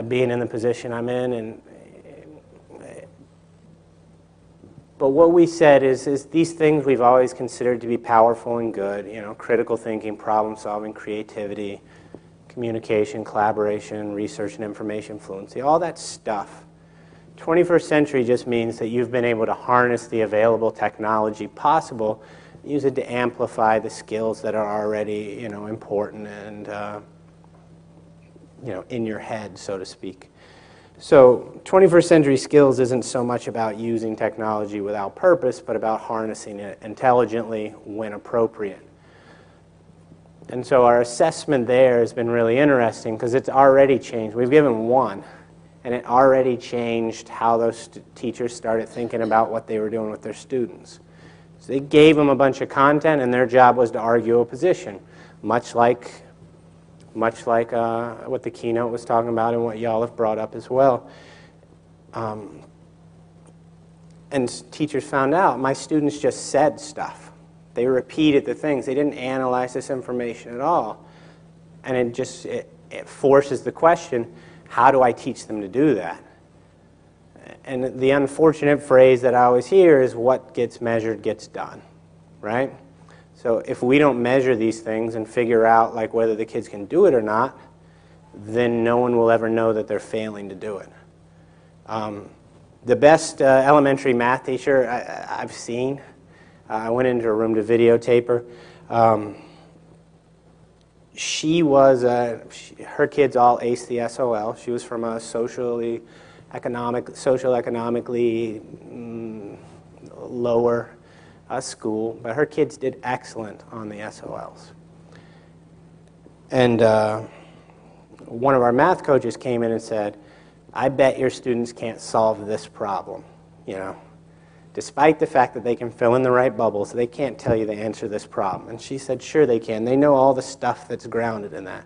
being in the position I'm in, but what we said is these things we've always considered to be powerful and good, critical thinking, problem solving, creativity, communication, collaboration, research and information fluency, all that stuff. 21st century just means that you've been able to harness the available technology possible, use it to amplify the skills that are already, important and, in your head, so to speak. So 21st century skills isn't so much about using technology without purpose, but about harnessing it intelligently when appropriate. And so our assessment there has been really interesting because it's already changed. We've given one, and it already changed how those teachers started thinking about what they were doing with their students. So they gave them a bunch of content, and their job was to argue a position, much like what the keynote was talking about and what y'all have brought up as well. And teachers found out my students just said stuff. They repeated the things. They didn't analyze this information at all. And it forces the question, how do I teach them to do that? And the unfortunate phrase that I always hear is what gets measured gets done, right? So if we don't measure these things and figure out like whether the kids can do it or not, then no one will ever know that they're failing to do it. The best elementary math teacher I've seen, I went into a room to videotape her. Her kids all aced the SOL. She was from a social economically lower school, but her kids did excellent on the SOLs. And one of our math coaches came in and said, I bet your students can't solve this problem, Despite the fact that they can fill in the right bubbles, they can't tell you the answer to this problem. And she said, sure they can. They know all the stuff that's grounded in that.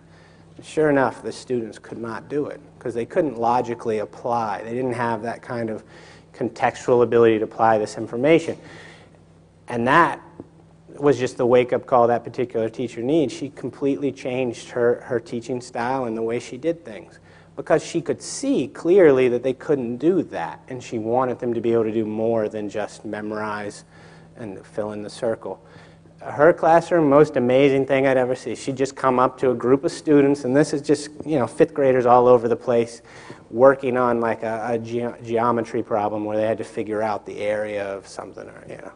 And sure enough, the students could not do it because they couldn't logically apply. They didn't have that kind of contextual ability to apply this information. And that was just the wake-up call that particular teacher needs. She completely changed her teaching style and the way she did things because she could see clearly that they couldn't do that, and she wanted them to be able to do more than just memorize and fill in the circle. Her classroom, most amazing thing I'd ever see. She'd just come up to a group of students, and this is just, fifth graders all over the place, working on like a geometry problem where they had to figure out the area of something, or,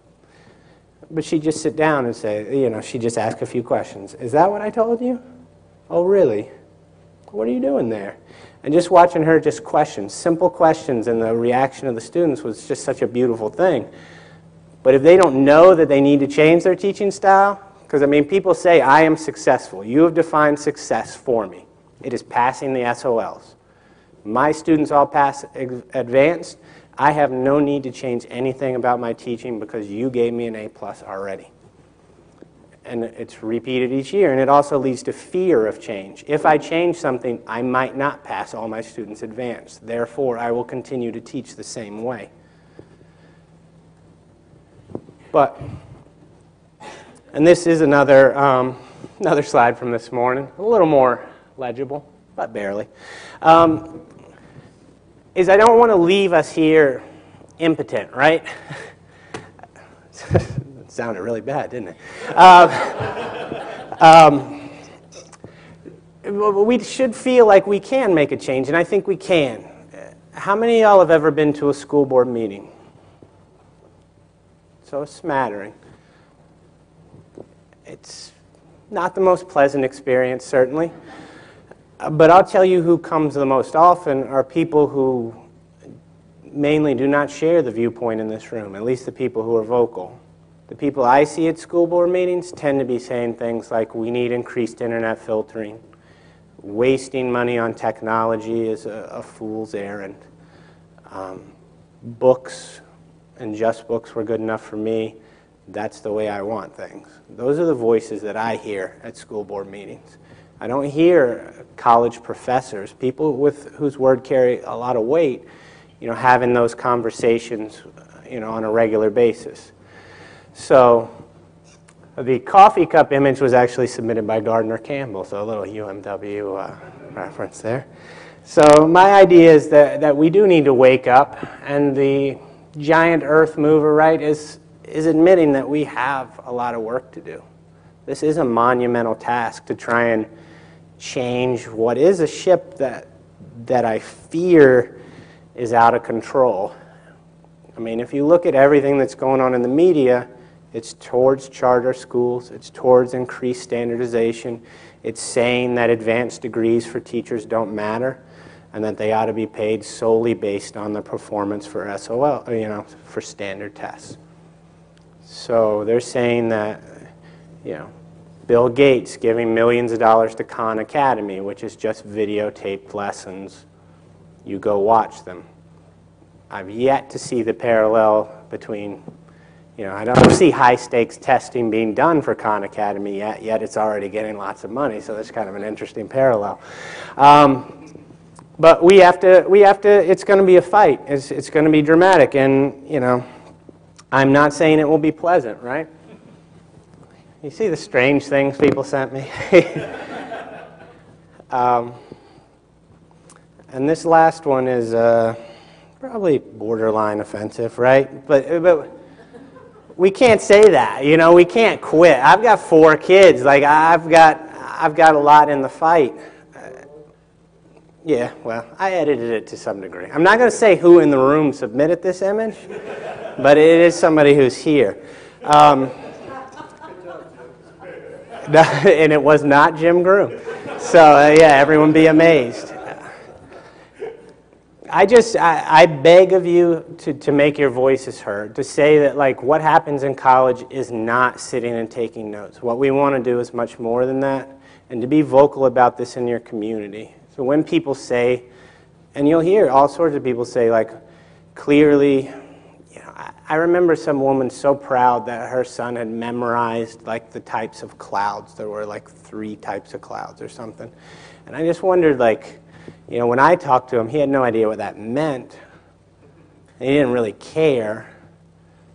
But she'd just sit down and say, she'd just ask a few questions. Is that what I told you? Oh, really? What are you doing there? And just watching her just questions, simple questions, and the reaction of the students was just such a beautiful thing. But if they don't know that they need to change their teaching style, because, people say, I am successful. You have defined success for me. It is passing the SOLs. My students all pass advanced. I have no need to change anything about my teaching because you gave me an A+ already. And it's repeated each year, and it also leads to fear of change. If I change something, I might not pass all my students advanced. Therefore, I will continue to teach the same way. And this is another slide from this morning, a little more legible, but barely. Is I don't want to leave us here impotent, right? It sounded really bad, didn't it? We should feel like we can make a change, and I think we can. How many of y'all have ever been to a school board meeting? So a smattering. It's not the most pleasant experience, certainly. But I'll tell you who comes the most often are people who mainly do not share the viewpoint in this room, at least the people who are vocal. The people I see at school board meetings tend to be saying things like, we need increased internet filtering. Wasting money on technology is a fool's errand. Books and just books were good enough for me. That's the way I want things. Those are the voices that I hear at school board meetings. I don't hear college professors, people whose word carry a lot of weight, having those conversations, on a regular basis. So the coffee cup image was actually submitted by Gardner Campbell, so a little UMW reference there. So my idea is that we do need to wake up, and the giant earth mover, right, is admitting that we have a lot of work to do. This is a monumental task to try and change what is a ship that I fear is out of control. I mean, if you look at everything that's going on in the media, it's towards charter schools, it's towards increased standardization, it's saying that advanced degrees for teachers don't matter, and that they ought to be paid solely based on the performance for SOL, for standard tests. So they're saying that, Bill Gates giving millions of dollars to Khan Academy, which is just videotaped lessons. You go watch them. I've yet to see the parallel between, I don't see high-stakes testing being done for Khan Academy yet it's already getting lots of money, so that's kind of an interesting parallel. But we have to, it's going to be a fight. It's going to be dramatic, and, I'm not saying it will be pleasant, right? You see the strange things people sent me? And this last one is probably borderline offensive, right? But we can't say that, we can't quit. I've got 4 kids. Like, I've got a lot in the fight. Yeah, well, I edited it to some degree. I'm not going to say who in the room submitted this image, but it is somebody who's here. And it was not Jim Groom. So, yeah, everyone be amazed. I beg of you to make your voices heard, to say that, like, what happens in college is not sitting and taking notes. What we want to do is much more than that, and to be vocal about this in your community. So when people say, and you'll hear all sorts of people say, like, clearly, I remember some woman so proud that her son had memorized, like, the types of clouds. There were, like, 3 types of clouds or something. And I just wondered, like, when I talked to him, he had no idea what that meant. He didn't really care.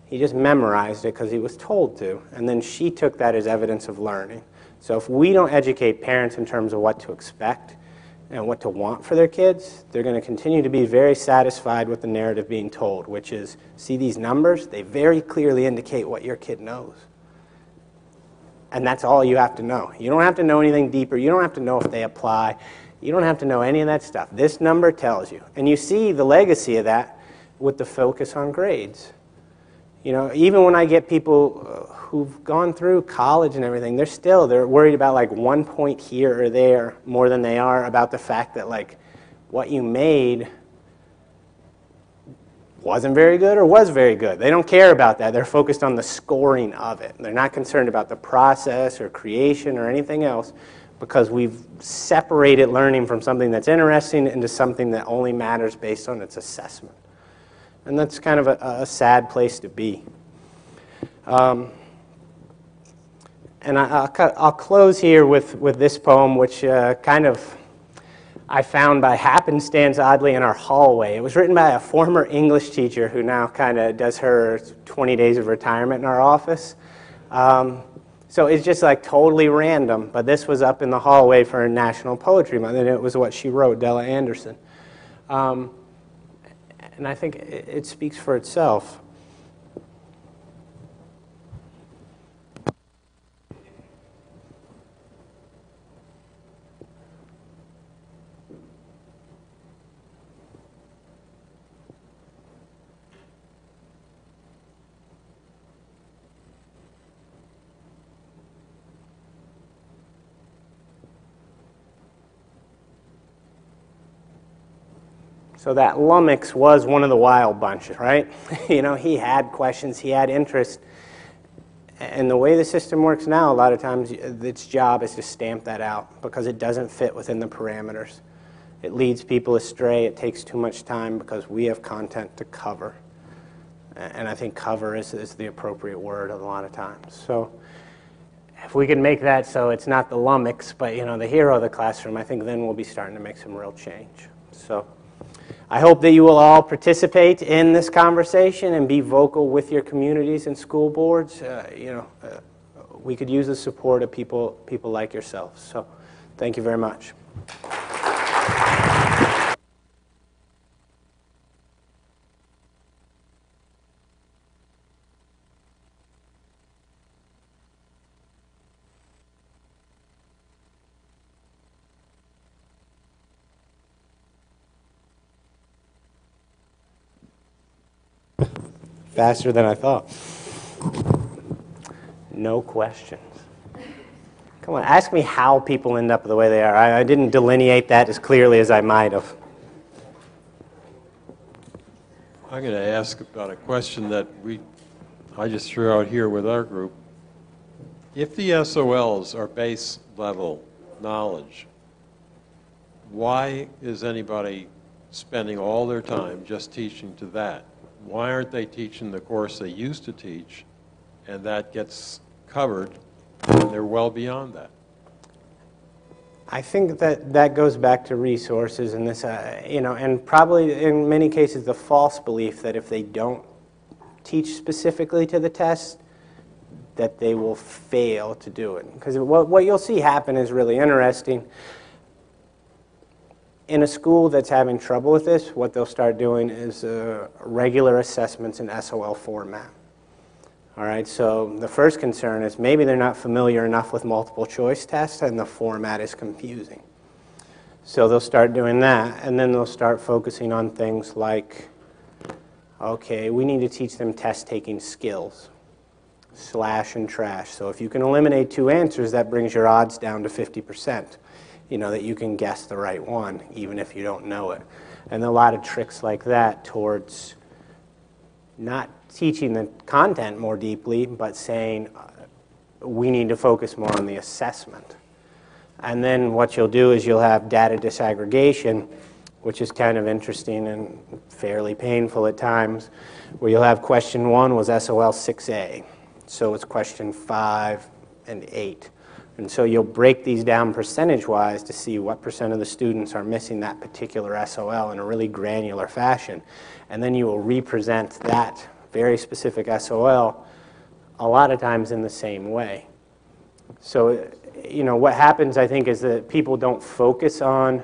He just memorized it because he was told to. And then she took that as evidence of learning. So if we don't educate parents in terms of what to expect and what to want for their kids, they're going to continue to be very satisfied with the narrative being told, which is, see these numbers? They very clearly indicate what your kid knows. And that's all you have to know. You don't have to know anything deeper. You don't have to know if they apply. You don't have to know any of that stuff. This number tells you. And you see the legacy of that with the focus on grades. Even when I get people who've gone through college and everything, they're worried about, like, 1 point here or there more than they are about the fact that, like, what you made wasn't very good or was very good. They don't care about that. They're focused on the scoring of it. They're not concerned about the process or creation or anything else, because we've separated learning from something that's interesting into something that only matters based on its assessment. And that's kind of a sad place to be. And I'll close here with this poem, which I found by happenstance, oddly, in our hallway. It was written by a former English teacher who now kind of does her 20 days of retirement in our office. So it's just, like, totally random, but this was up in the hallway for National Poetry Month, and it was what she wrote, Della Anderson. And I think it speaks for itself. So that lummox was one of the wild bunch, right? He had questions, he had interest. And the way the system works now, a lot of times, its job is to stamp that out because it doesn't fit within the parameters. It leads people astray. It takes too much time because we have content to cover. And I think cover is the appropriate word a lot of times. So if we can make that so it's not the lummox, but, the hero of the classroom, I think then we'll be starting to make some real change. So I hope that you will all participate in this conversation and be vocal with your communities and school boards. We could use the support of people like yourselves. So thank you very much. faster than I thought. No questions. Come on, ask me how people end up the way they are. I didn't delineate that as clearly as I might have. I'm going to ask about a question that I just threw out here with our group. If the SOLs are base level knowledge, why is anybody spending all their time just teaching to that? Why aren't they teaching the course they used to teach, and that gets covered, and they're well beyond that? I think that goes back to resources and this, and probably in many cases the false belief that if they don't teach specifically to the test, that they will fail to do it. Because what you'll see happen is really interesting. In a school that's having trouble with this, what they'll start doing is regular assessments in SOL format. All right, so the first concern is maybe they're not familiar enough with multiple choice tests and the format is confusing. So they'll start doing that, and then they'll start focusing on things like, okay, we need to teach them test-taking skills, slash and trash. So if you can eliminate 2 answers, that brings your odds down to 50%, that you can guess the right one, even if you don't know it. And a lot of tricks like that towards not teaching the content more deeply, but saying we need to focus more on the assessment. And then what you'll do is you'll have data disaggregation, which is kind of interesting and fairly painful at times, where you'll have question 1 was SOL 6A. So it's question 5 and 8. And so you'll break these down percentage-wise to see what percent of the students are missing that particular SOL in a really granular fashion. And then you will represent that very specific SOL a lot of times in the same way. So, what happens, I think, is that people don't focus on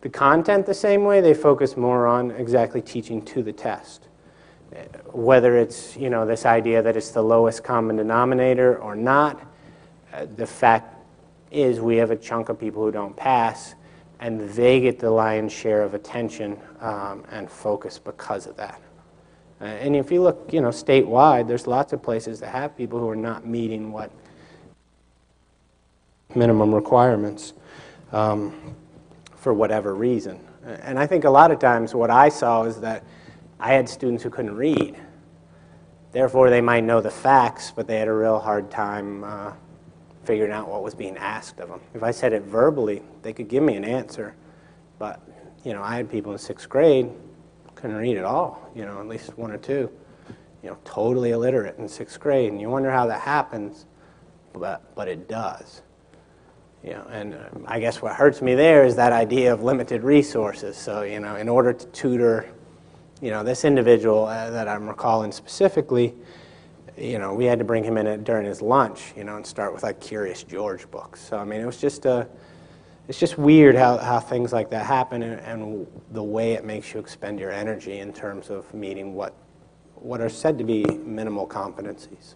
the content the same way. They focus more on exactly teaching to the test. Whether it's, this idea that it's the lowest common denominator or not, the fact is we have a chunk of people who don't pass, and they get the lion's share of attention and focus because of that. And if you look, statewide, there's lots of places that have people who are not meeting what minimum requirements for whatever reason. And I think a lot of times what I saw is that I had students who couldn't read. Therefore, they might know the facts, but they had a real hard time figuring out what was being asked of them. If I said it verbally, they could give me an answer. But, I had people in 6th grade couldn't read at all, at least 1 or 2, totally illiterate in 6th grade. And you wonder how that happens, but it does. And I guess what hurts me there is that idea of limited resources. So, in order to tutor, this individual that I'm recalling specifically, we had to bring him in during his lunch, and start with like Curious George books. So, I mean, it was just it's just weird how things like that happen and the way it makes you expend your energy in terms of meeting what are said to be minimal competencies.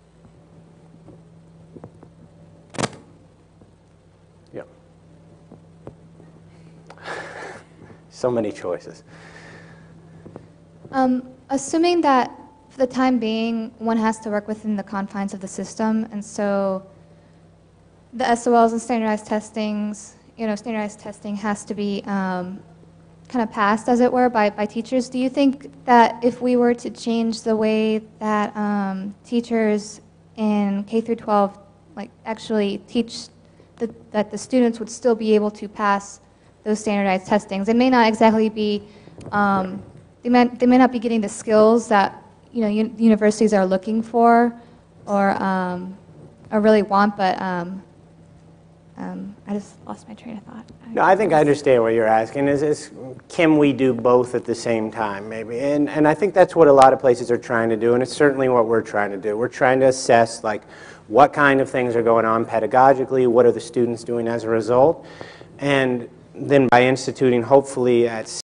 Yeah. So many choices. Assuming that for the time being, one has to work within the confines of the system, and so the SOLs and standardized testings, standardized testing has to be kind of passed, as it were, by teachers. Do you think that if we were to change the way that teachers in K through 12 actually teach, that the students would still be able to pass those standardized testings? It may not exactly be, they may not be getting the skills that universities are looking for or really want, but I just lost my train of thought. No, I think I understand what you're asking. Is can we do both at the same time, maybe? And I think that's what a lot of places are trying to do, and it's certainly what we're trying to do. We're trying to assess what kind of things are going on pedagogically, what are the students doing as a result, and then by instituting, hopefully at